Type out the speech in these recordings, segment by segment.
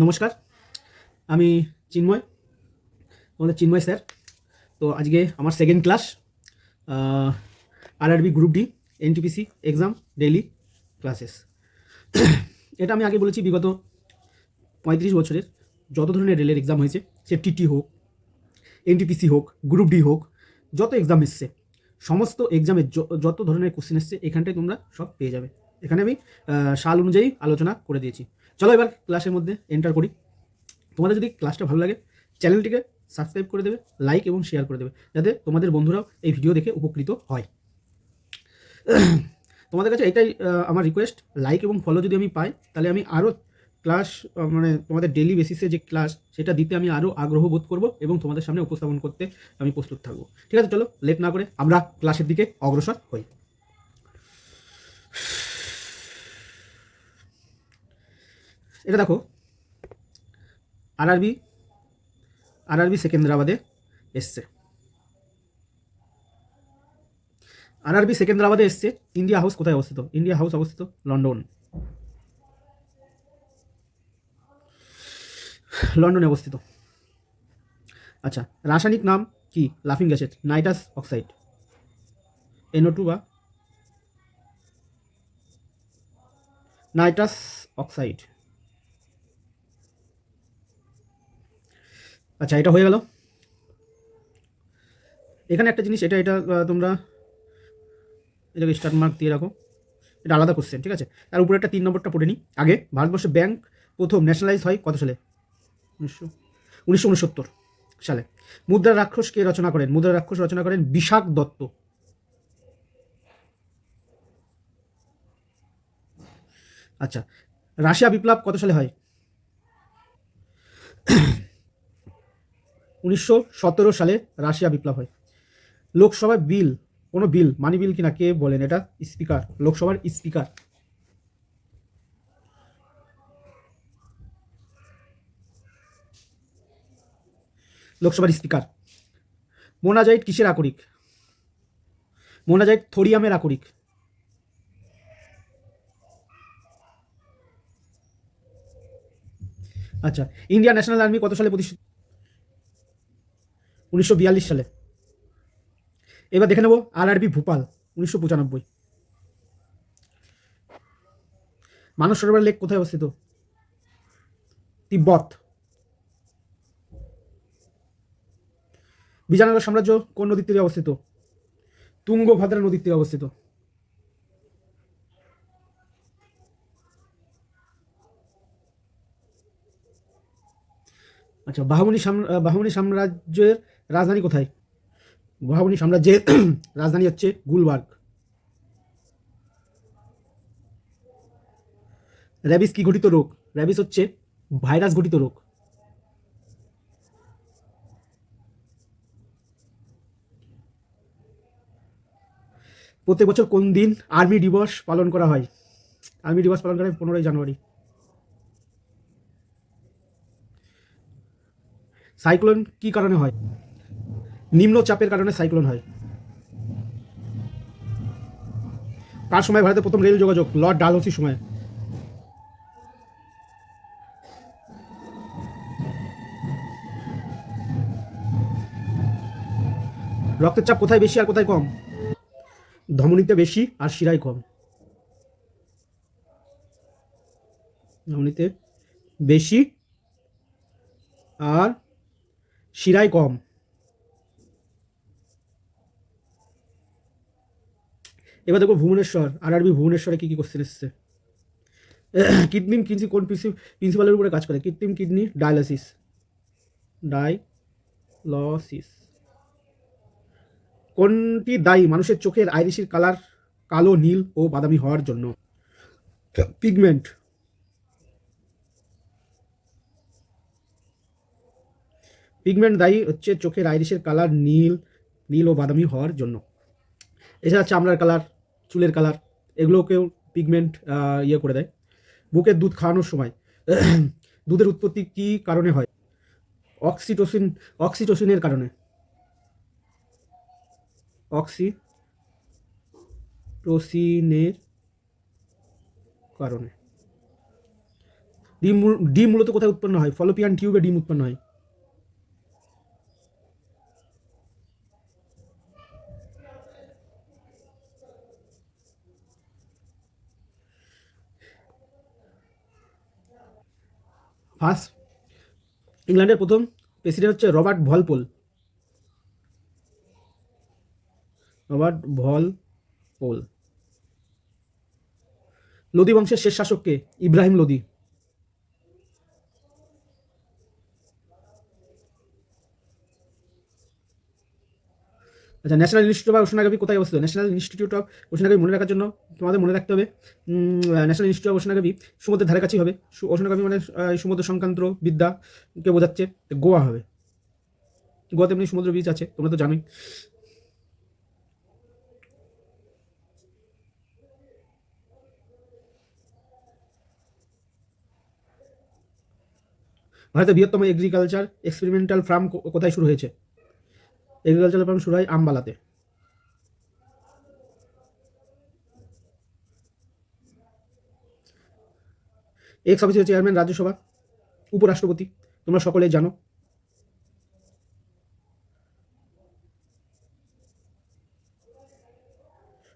নমস্কার, আমি চিন্ময়, তোমাদের চিন্ময় স্যার। তো আজকে আমার second class, RRB group D NTPC exam daily classes. এটা আমি আগে বলেছি, বিগত 35 বছরের যত ধরনের রেলের এক্সাম হয়েছে, সে টিটি হোক, এনটিপিসি হোক, গ্রুপ ডি হোক, যত এক্সাম এসছে, সমস্ত এক্সামের যত ধরনের কোশ্চেন এসছে এখানটায় তোমরা সব পেয়ে যাবে। এখানে আমি সাল অনুযায়ী আলোচনা করে দিয়েছি। চলো এবার ক্লাসের মধ্যে এন্টার করি। তোমাদের যদি ক্লাসটা ভালো লাগে, চ্যানেলটিকে সাবস্ক্রাইব করে দেবে, লাইক এবং শেয়ার করে দেবে, যাতে তোমাদের বন্ধুরাও এই ভিডিও দেখে উপকৃত হয়। তোমাদের কাছে এটাই আমার রিকোয়েস্ট, লাইক এবং ফলো যদি আমি পাই, তাহলে আমি আরও ক্লাস, মানে তোমাদের ডেলি বেসিসে যে ক্লাস, সেটা দিতে আমি আরও আগ্রহ বোধ করব এবং তোমাদের সামনে উপস্থাপন করতে আমি প্রস্তুত থাকবো। ঠিক আছে, চলো লেট না করে আমরা ক্লাসের দিকে অগ্রসর হই। এটা দেখো, আরআরবি সেকেন্দ্রাবাদে এসছে। আরআরবি সেকেন্দ্রাবাদে এসছে। ইন্ডিয়া হাউস কোথায় অবস্থিত? ইন্ডিয়া হাউস অবস্থিত লন্ডনে অবস্থিত। আচ্ছা, রাসায়নিক নাম কি লাফিং গ্যাসের? নাইট্রাস অক্সাইড, NO2 বা নাইট্রাস অক্সাইড। আচ্ছা, এটা হয়ে গেল। এখানে একটা জিনিস, এটা তোমরা এটাকে স্টার মার্ক দিয়ে রাখো, এটা আলাদা কোশ্চেন। ঠিক আছে, তার উপরে একটা 3 নম্বরটা পড়ে নিই আগে। ভারতবর্ষে ব্যাংক প্রথম ন্যাশনালাইজ হয় কত সালে? 1969 সালে। মুদ্রা রাক্ষস কে রচনা করেন? মুদ্রা রাক্ষস রচনা করেন বিশাখ দত্ত। আচ্ছা, রাশিয়া বিপ্লব কত সালে হয়? 1917 সালে রাশিয়া বিপ্লব হয়। লোকসভায় বিল, কোনো বিল, মানি বিল কিনা, কে বলেন? এটা স্পিকার, লোকসভার স্পিকার। লোকসভার স্পিকার। মোনাজাইট কিসের আকরিক? মোনাজাইট থোরিয়ামের আকরিক। আচ্ছা, ইন্ডিয়ান ন্যাশনাল আর্মি কত সালে প্রতিষ্ঠিত? 1942 সালে। এবার দেখে নেব আরআরবি ভোপাল, 1995। মানস সরোবর লেক কোথায় অবস্থিত? তিব্বত। বিজয়নগর সাম্রাজ্য কোন নদীর তীরে অবস্থিত? তুঙ্গভদ্রা নদীর তীরে অবস্থিত। আচ্ছা, বাহমনি সাম্রাজ্যের রাজধানী কোথায়? বাহমনি সাম্রাজ্যের রাজধানী হচ্ছে গুলবার্গ। র্যাবিস কি ঘটিত রোগ? র্যাবিস হচ্ছে ভাইরাস ঘটিত রোগ। প্রত্যেক বছর কোন দিন আর্মি দিবস পালন করা হয়? আর্মি দিবস পালন করা হয় 15ই জানুয়ারি। সাইক্লোন কি কারণে হয়? নিম্নচাপের কারণে সাইক্লোন হয়। কার সময় ভারতে প্রথম রেল যোগাযোগ? লর্ড ডালহৌসির সময়। রক্তের চাপ কোথায় বেশি আর কোথায় কম? ধমনীতে বেশি আর শিরায় কম। ধমনীতে বেশি আর শিরায় কম। এবার দেখো ভুবনেশ্বর, আরআরবি ভুবনেশ্বরে কি কি কোশ্চেন এসছে। কৃত্রিম কিডনি কোন প্রিন্সিপালের উপরে কাজ করে? কৃত্রিম কিডনি ডায়ালিসিস। ডায়ালসিস। কোনটি দায়ী মানুষের চোখের আইরিশের কালার কালো, নীল ও বাদামি হওয়ার জন্য? পিগমেন্ট। পিগমেন্ট দায়ী হচ্ছে চোখের আইরিশের কালার নীল ও বাদামি হওয়ার জন্য। এছাড়া চামড়ার কালার, চুলের কালার, এগুলোকেও পিগমেন্ট ইয়ে করে দেয়। বুকের দুধ খাওয়ানোর সময় দুধের উৎপত্তি কী কারণে হয়? অক্সিটোসিনের কারণে। অক্সিটোসিনের কারণে। ডিম মূলত কোথায় উৎপন্ন হয়? ফলোপিয়ান টিউবে ডিম উৎপন্ন হয়। ফার্স্ট ইংল্যান্ডের প্রথম প্রেসিডেন্ট হচ্ছে রবার্ট ভলপোল। লোদি বংশের শেষ শাসককে? ইব্রাহিম লোদি। আচ্ছা, ন্যাশনাল ইনস্টিটিউট অফ ওশানোগ্রাফি কোথায় অবস্থিত? ন্যাশনাল ইনস্টিটিউট অফ ওশানোগ্রাফি মনে রাখার জন্য তোমাদের মনে রাখতে হবে, ন্যাশনাল ইনস্টিটিউট অফ ওশানোগ্রাফি সমুদ্রের ধারে কাছেই হবে। ওশানোগ্রাফি মানে সমুদ্র সংক্রান্ত বিদ্যাকে বোঝাচ্ছে। গোয়া হবে। গোয়াতে এমনি সমুদ্র বীচ আছে, তোমরা তো জানোই। ভারতের বৃহত্তম এগ্রিকালচার এক্সপেরিমেন্টাল ফার্ম কোথায় শুরু হয়েছে? এগ্রিকালচারাল ফার্ম শুরু হয় আম্বালাতে। এক্স অফিসের চেয়ারম্যান রাজ্যসভা? উপরাষ্ট্রপতি। তোমরা সকলে জানো।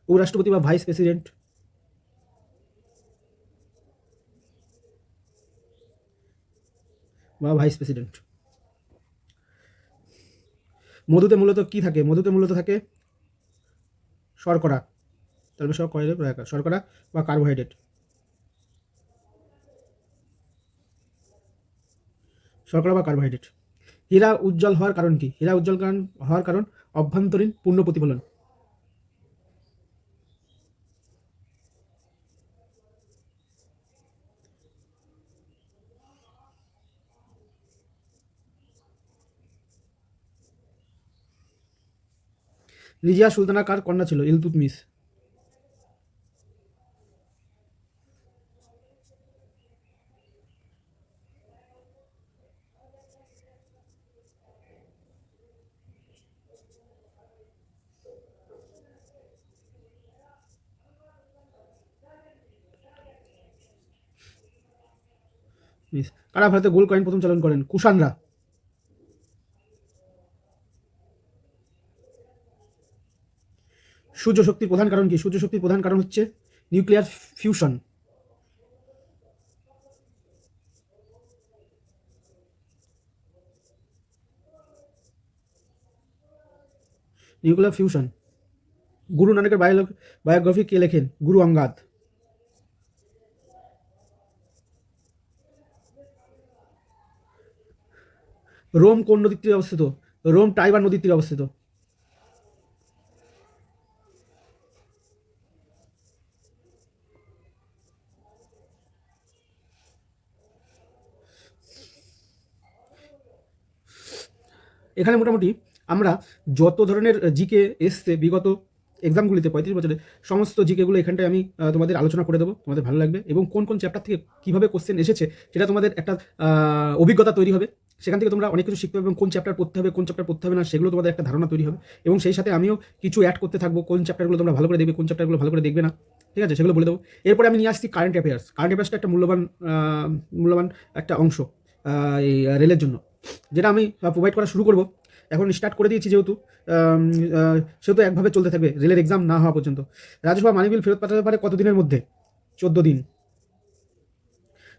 উপরাষ্ট্রপতি বা ভাইস প্রেসিডেন্ট। মধুতে মূলত কি থাকে? মধুতে মূলত থাকে শর্করা। তাহলে শর্করা বা কার্বোহাইড্রেট। হীরা উজ্জ্বল হওয়ার কারণ কি? হীরা উজ্জ্বল হওয়ার কারণ অভ্যন্তরীণ পূর্ণ প্রতিফলন। লিজিয়া সুলতানা কার কন্যা ছিল? ইলতুৎমিশ। কারা ভারতে গোল্ড কয়েন প্রথম চালন করেন? কুষাণরা। সূর্য শক্তির প্রধান কারণ কি? সূর্য শক্তির প্রধান কারণ হচ্ছে নিউক্লিয়ার ফিউশন। গুরু নানকের বায়োগ্রাফি কে লেখেন? গুরু অঙ্গাদ। রোম কোন নদীর তীরে অবস্থিত? রোম টাইবার নদীর তীরে অবস্থিত। এখানে মোটামুটি আমরা যত ধরনের জিকে এসছে বিগত এক্সামগুলিতে 35 বছরে, সমস্ত জিকেগুলো এখানটায় আমি তোমাদের আলোচনা করে দেবো, তোমাদের ভালো লাগবে। এবং কোন কোন চ্যাপ্টার থেকে কীভাবে কোশ্চেন এসেছে সেটা তোমাদের একটা অভিজ্ঞতা তৈরি হবে। সেখান থেকে তোমরা অনেক কিছু শিখতে হবে এবং কোন চ্যাপ্টার পড়তে হবে, কোন চ্যাপ্টার পড়তে হবে না, সেগুলো তোমাদের একটা ধারণা তৈরি হবে। এবং সেই সাথে আমিও কিছু অ্যাড করতে থাকবো, কোন চ্যাপ্টারগুলো তোমরা ভালো করে দেখবে, কোন চ্যাপ্টারগুলো ভালো করে দেখবে না, ঠিক আছে, সেগুলো বলে দেবো। এরপরে আমি নিয়ে আসছি কারেন্ট অ্যাফেয়ার্সটা একটা মূল্যবান একটা অংশ এই রেলের জন্য, যেটা আমি প্রোভাইড করা শুরু করবো। এখন স্টার্ট করে দিয়েছি সেহেতু একভাবে চলতে থাকবে রেলের এক্সাম না হওয়া পর্যন্ত। রাজ্যসভা মানি বিল ফেরত পাঠাতে পারে কত দিনের মধ্যে? 14 দিন।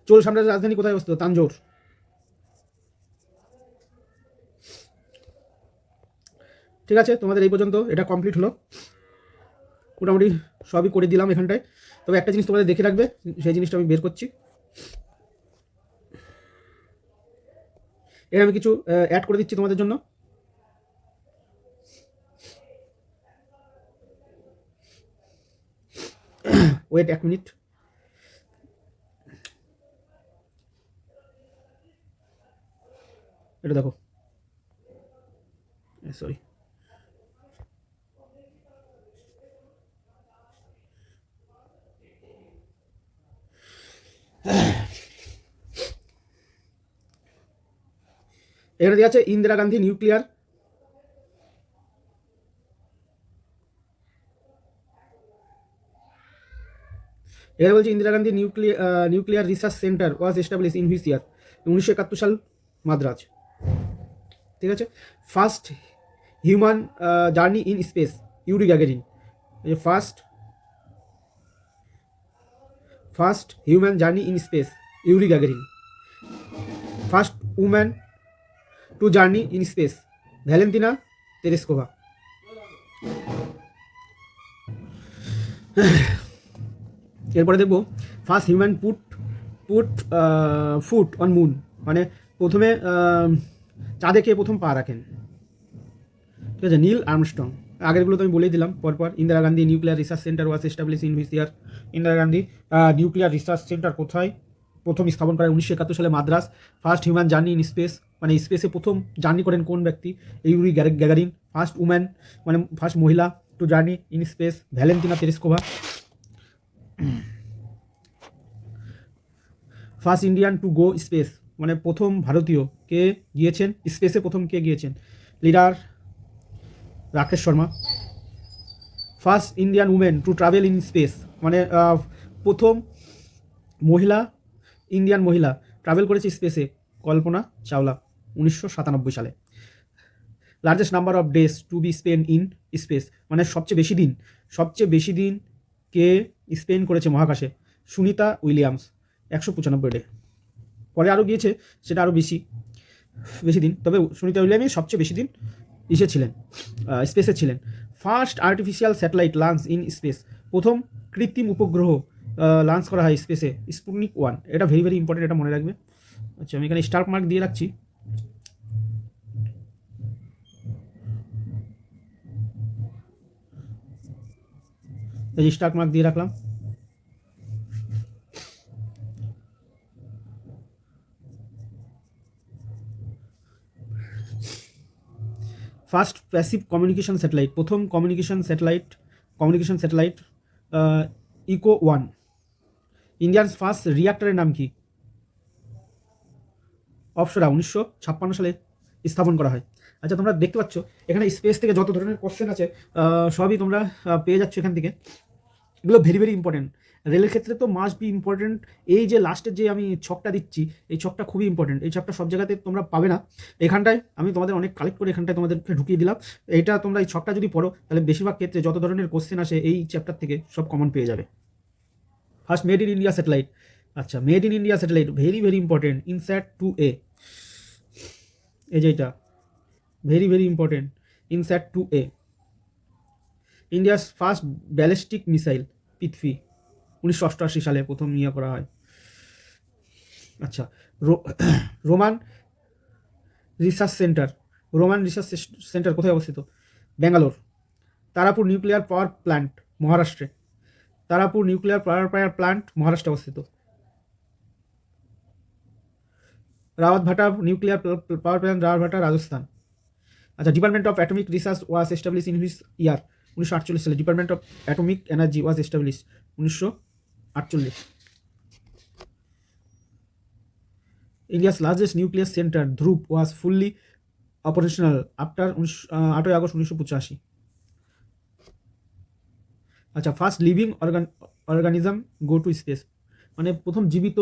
চোল সাম্রাজ্যের রাজধানী কোথায় অবস্থিত? তাঞ্জোর। ঠিক আছে, তোমাদের এই পর্যন্ত এটা কমপ্লিট হলো। মোটামুটি সবই করে দিলাম এখানটায়। তবে একটা জিনিস তোমাদের দেখে রাখবে, সেই জিনিসটা আমি বের করছি। এখানে আমি কিছু অ্যাড করে দিচ্ছি তোমাদের জন্য। Wait 1 minute. এটা দেখো, সরি, এখানে দেওয়া আছে ইন্দিরা গান্ধী নিউক্লিয়ার এখানে বলছে Indira Gandhi nuclear research centre was establish in which year, 1971 সাল, মাদ্রাজ। ঠিক আছে। First human journey in space, Yuri Gagarin. First human journey in space, Yuri Gagarin. First woman to journey in space, Valentina Tereshkova. এরপরে দেখবো first human put foot on moon, মানে প্রথমে চাঁদে কে প্রথম পা রাখেন। ঠিক আছে, নীল আর্মস্ট্রং। আগেরগুলো তো আমি বলেই দিলাম পরপর। Indira Gandhi nuclear research centre was establish in which year, Indira Gandhi nuclear research centre কোথায় প্রথম স্থাপন করা, 1971 সালে, Madras. First human journey in space, মানে স্পেসে প্রথম জার্নি করেন কোন ব্যক্তি, ইউরি গ্যাগারিন। ফার্স্ট উম্যান, মানে ফার্স্ট মহিলা to journey in space, Valentina Tereshkova. First Indian to go space, মানে প্রথম ভারতীয় কে গিয়েছেন স্পেসে, প্রথম কে গিয়েছেন, leader Rakesh Sharma. First Indian women to travel in space, মানে প্রথম মহিলা, ইন্ডিয়ান মহিলা ট্রাভেল করেছে স্পেসে, কল্পনা চাওলা, 1997 সালে। Largest number of days to be spend in space, মানে সবচেয়ে বেশি দিন কে স্পেন্ড করেছে মহাকাশে, সুনিতা উইলিয়ামস, 195 ডে। পরে আরও গিয়েছে, সেটা আরও বেশি দিন, তবে সুনিতা উইলিয়ামই সবচেয়ে বেশি দিন ছিলেন, স্পেসে ছিলেন। First artificial satellite launch in space, প্রথম কৃত্রিম উপগ্রহ লঞ্চ করা হয় স্পেসে, স্পুটনিক 1। এটা ভেরি ভেরি ইম্পর্টেন্ট, এটা মনে রাখবে। আচ্ছা, আমি এখানে স্টার মার্ক দিয়ে রাখছি। এই স্টার মার্ক দিয়ে রাখলাম। ফার্স্ট প্যাসিভ কমিউনিকেশন স্যাটেলাইট, প্রথম communication satellite echo 1। Indian first রিয়াক্টরের নাম কি, অপসরা, 1956 সালে স্থাপন করা হয়। আচ্ছা, তোমরা দেখতে পাচ্ছ এখানে স্পেস থেকে যত ধরনের কোশ্চেন আছে সবই তোমরা পেয়ে যাচ্ছ এখান থেকে। এগুলো ভেরি ভেরি ইম্পর্টেন্ট। রেলের ক্ষেত্রে তো মাস্ট বি ইম্পর্টেন্ট। এই যে লাস্টের যে আমি ছকটা দিচ্ছি, এই ছকটা খুবই ইম্পর্টেন্ট। এই ছকটা সব জায়গাতে তোমরা পাবে না, এখানটায় আমি তোমাদের অনেক কালেক্ট করে এখানটায় তোমাদেরকে ঢুকিয়ে দিলাম। এটা তোমরা এই ছকটা যদি পড়ো, তাহলে বেশিরভাগ ক্ষেত্রে যত ধরনের কোশ্চেন আসে এই চ্যাপ্টার থেকে সব কমন পেয়ে যাবে। First made in India satellite, আচ্ছা, made in India satellite very very important, INSAT 2A। এই যে এটা very very important, INSAT 2A। India's first ballistic missile, Prithvi, 1988 সালে প্রথম ইয়ে করা হয়। আচ্ছা, রোমান রিসার্চ সেন্টার কোথায় অবস্থিত, Bangalore. Tarapur nuclear power plant, মহারাষ্ট্রে। তারাপুর নিউক্লিয়ার পাওয়ার প্ল্যান্ট মহারাষ্ট্রে অবস্থিত। Rawatbhata nuclear power plant, Rawatbhata, Rajasthan. আচ্ছা, department of atomic research was establish in which year, 1948 সালে। Department of atomic energy was establish, 1948। India's largest nuclear centre, Dhruva, was fully operational after 8 August 1985। আচ্ছা, first living organism go to space, মানে প্রথম জীবিত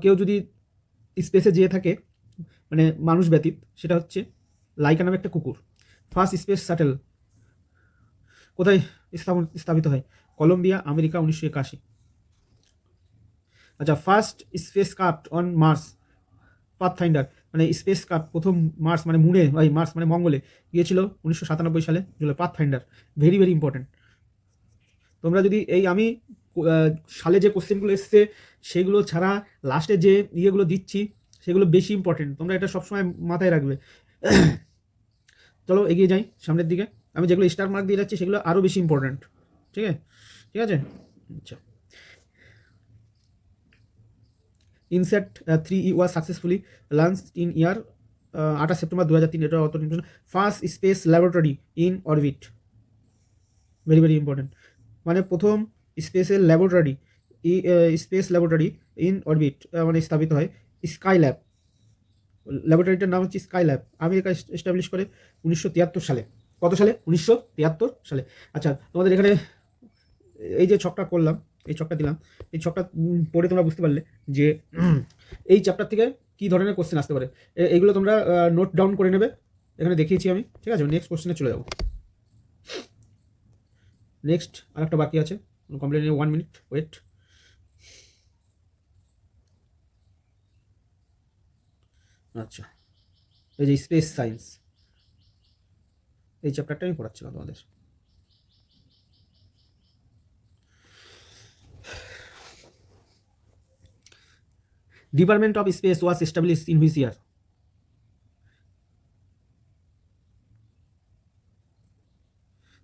কেউ যদি স্পেসে যেয়ে থাকে, মানে মানুষ ব্যতীত, সেটা হচ্ছে লাইকা নামে একটা কুকুর। ফার্স্ট স্পেস শাটেল কোথায় স্থাপিত হয়, কলম্বিয়া, আমেরিকা, 1981। আচ্ছা, first spacecraft on Mars, Pathfinder, মানে স্পেস ক্রাফট প্রথম মার্স মানে মুনে, মার্স মানে মঙ্গলে গিয়েছিল 1997 সালে, July, Pathfinder. Very very important. তোমরা যদি এই আমি সালে যে কোশ্চেনগুলো এসছে সেগুলো ছাড়া লাস্টে যে ইয়েগুলো দিচ্ছি সেগুলো বেশি ইম্পর্টেন্ট, তোমরা এটা সবসময় মাথায় রাখবে। চলো এগিয়ে যাই সামনের দিকে। আমি যেগুলো স্টার মার্ক দিয়ে যাচ্ছি সেগুলো আরও বেশি ইম্পর্টেন্ট। ঠিক আছে। আচ্ছা, INSAT 3E was successfully launch in year, 28 September 2003। এটা অত important. First space laboratory in orbit, very very important, মানে প্রথম স্পেস ল্যাবরেটরি ইন অরবিট মানে স্থাপিত হয়, স্কাই ল্যাব। ল্যাবরেটরিটার নাম হচ্ছে স্কাই ল্যাব, আমেরিকা এস্টাবলিশ করে 1973 সালে। কত সালে, 1973 সালে। আচ্ছা, তোমাদের এখানে এই যে ছকটা করলাম, এই ছকটা দিলাম। এই ছকটা পড়ে তোমরা বুঝতে পারলে যে এই চ্যাপ্টার থেকে কী ধরনের কোশ্চেন আসতে পারে। এইগুলো তোমরা নোট ডাউন করে নেবে, এখানে দেখিয়েছি আমি, ঠিক আছে। নেক্সট কোশ্চেনে চলে যাবো। নেক্সট আর একটা বাকি আছে, কমপ্লিট 1 মিনিট ওয়েট। আচ্ছা, এই যে স্পেস সায়েন্স, এই চ্যাপ্টারটা আমি পড়াচ্ছিলাম তোমাদের। Department of space was established in which year?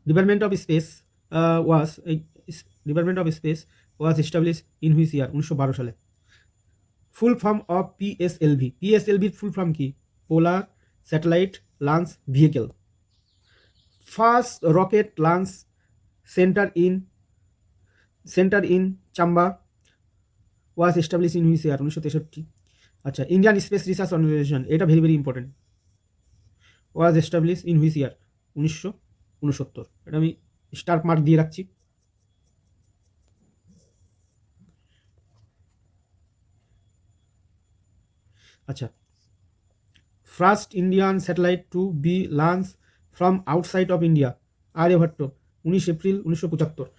Department of space was department of space was established in which year? 1912 সালে। ফুল ফর্ম অফ পিএসএলভি, পিএসএলভির ফুল ফর্ম কি? Polar satellite launch vehicle. First rocket launch centre in Chamba was establish in which year? 1963। আচ্ছা, Indian space research organisation, এটা very very important, was establish in which year? 1969। এটা আমি star mark দিয়ে রাখছি। আচ্ছা, first Indian satellite to be launch from outside of India, Aryabhata, 19 April 1975।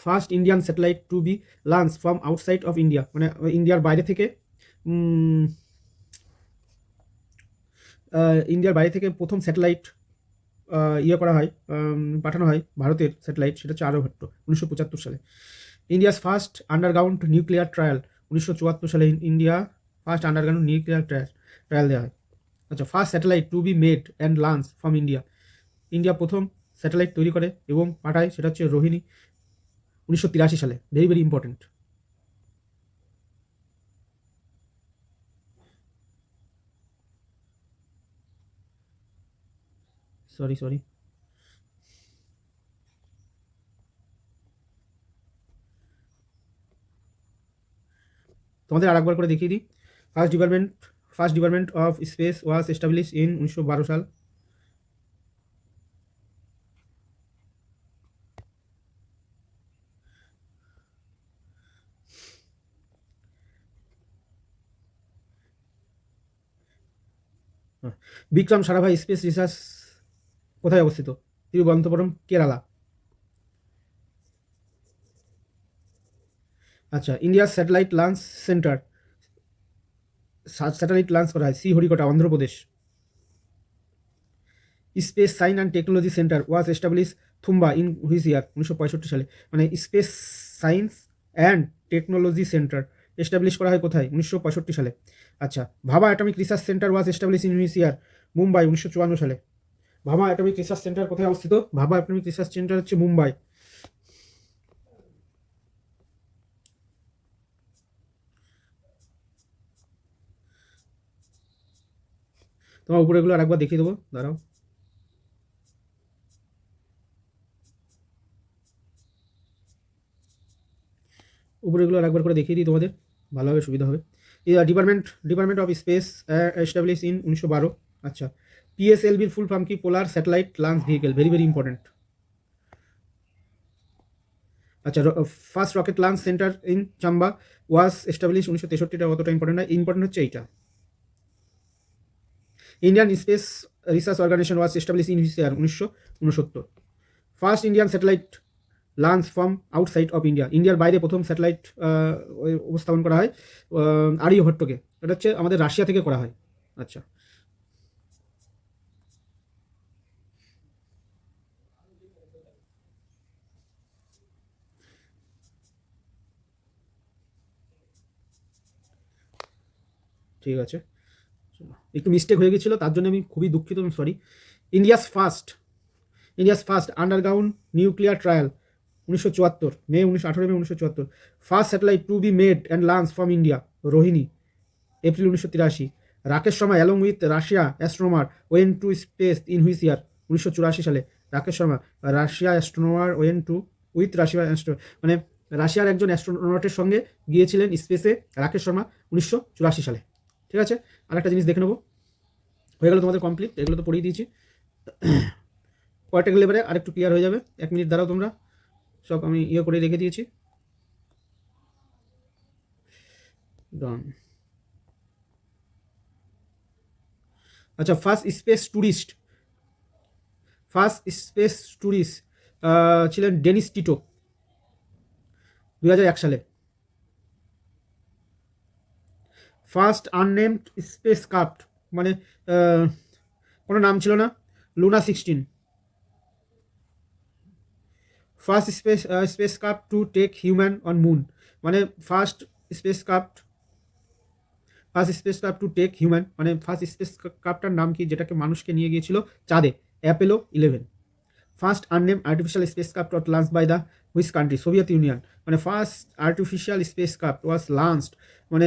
First Indian satellite to be launch from outside of India, মানে ইন্ডিয়ার বাইরে থেকে, ইন্ডিয়ার বাইরে থেকে প্রথম স্যাটেলাইট করা হয়, পাঠানো হয় ভারতের স্যাটেলাইট, সেটা হচ্ছে আর্যভট্ট, 1975 সালে। India's first underground nuclear trial, 1974 সালে India first underground nuclear trial দেওয়া হয়। আচ্ছা, first satellite to be made and launch from India, India প্রথম স্যাটেলাইট তৈরি করে এবং পাঠায়, সেটা হচ্ছে রোহিণী, 1983 সালে। Very very important. সরি তোমাদের আরেকবার করে দেখিয়ে দিই। First department of space was establish in 1912 সাল। বিক্রম সারাভাই স্পেস রিসার্চ কোথায় অবস্থিত? তিরুবনন্তপুরম, কেরালা। আচ্ছা, ইন্ডিয়ার satellite launch centre, satellite launch করা হয় Sriharikota, Andhra Pradesh. Space science and technology centre was establish Thumba in which ইয়ার? 1965 সালে। মানে space science and technology centre establish করা হয় কোথায়? 1965 সালে। আচ্ছা, ভাবা atomic research centre was establish in which ইয়ার? মুম্বাই, 1954 সালে। ভাবা অ্যাটমিক রিসার্চ সেন্টার কোথায় অবস্থিত? ভাবা অ্যাটমিক রিসার্চ সেন্টার হচ্ছে মুম্বাই। তোমার উপরেগুলো আরেকবার দেখিয়ে দেবো, দাঁড়াও। উপরেগুলো আরেকবার করে দেখিয়ে দিই তোমাদের, ভালোভাবে সুবিধা হবে। Department of space establish in 1912। আচ্ছা, পিএসএলভির ফুল ফর্ম কি? Polar satellite launch vehicle. Very very important. আচ্ছা, first rocket launch centre in Chamba was establish 1963। অতটা ইম্পর্টেন্ট না, ইম্পর্টেন্ট হচ্ছে এইটা। Indian space research organisation was establish in which year? 1969। First Indian satellite launch from outside of India, ইন্ডিয়ার বাইরে প্রথম satellite উপস্থাপন করা হয় আর্যভট্টকে, এটা হচ্ছে আমাদের রাশিয়া থেকে করা হয়। আচ্ছা, ঠিক আছে, একটু মিস্টেক হয়ে গেছিলো, তার জন্য আমি খুবই দুঃখিত, sorry. India's first underground nuclear trial, 1974 May 1974। First satellite to be made and launch from India, Rohini, April 1983। Rakesh Sharma along with Russia astronomer went to space in which year? 1984 সালে। Rakesh Sharma, Russia astronomer went to with Russia মানে রাশিয়ার একজন অ্যাস্ট্রোনটের সঙ্গে গিয়েছিলেন স্পেসে রাকেশ শর্মা, 1984 সালে। ঠিক আছে, আরেকটা জিনিস দেখে নেবো, হয়ে গেল তোমাদের কমপ্লিট, এগুলো তো পড়িয়ে দিয়েছি। কয়েকটা লেবারে আরেকটু ক্লিয়ার হয়ে যাবে, 1 মিনিট দাঁড়াও তোমরা, সব আমি করে রেখে দিয়েছি। ডান। আচ্ছা, ফার্স্ট স্পেস ট্যুরিস্ট ছিলেন ডেনিস টিটো 2001 সালে। ফার্স্ট আননেমড স্পেস ক্রাফট, মানে কোনো নাম ছিল না, Luna 16। First spacecraft to take human on moon, মানে first spacecraft to take human, মানে ফার্স্ট স্পেস ক্রাফটার নাম কি, যেটাকে মানুষকে নিয়ে গিয়েছিল চাঁদে, Apollo 11। First unnamed artificial spacecraft was launch by the which country, Soviet Union, মানে first artificial spacecraft was launched, মানে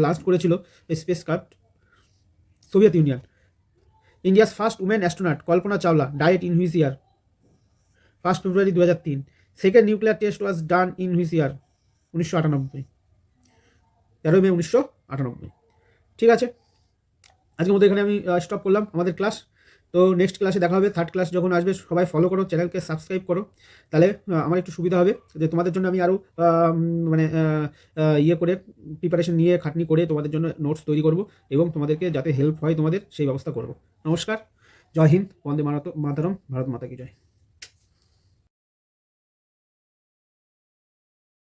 লঞ্চ করেছিল spacecraft Soviet Union. India's first women astronaut Kalpana Chawla died in which year, 1 February 2003। Second nuclear test was done in which ইয়ার, 1998, 13 মে 1998। ঠিক আছে, আজকের মধ্যে এখানে আমি stop করলাম আমাদের ক্লাস। তো নেক্সট ক্লাসে দেখা হবে, থার্ড ক্লাস যখন আসবে সবাই ফলো করো, চ্যানেলকে সাবস্ক্রাইব করো, তাহলে আমার একটু সুবিধা হবে, যে তোমাদের জন্য আমি আরও মানে ইয়ে করে প্রিপারেশন নিয়ে খাটনি করে তোমাদের জন্য নোটস তৈরি করব, এবং তোমাদেরকে যাতে হেল্প হয় তোমাদের সেই ব্যবস্থা করব। নমস্কার, জয় হিন্দ, বন্দে মাতরম, ভারত মাতা কি জয়।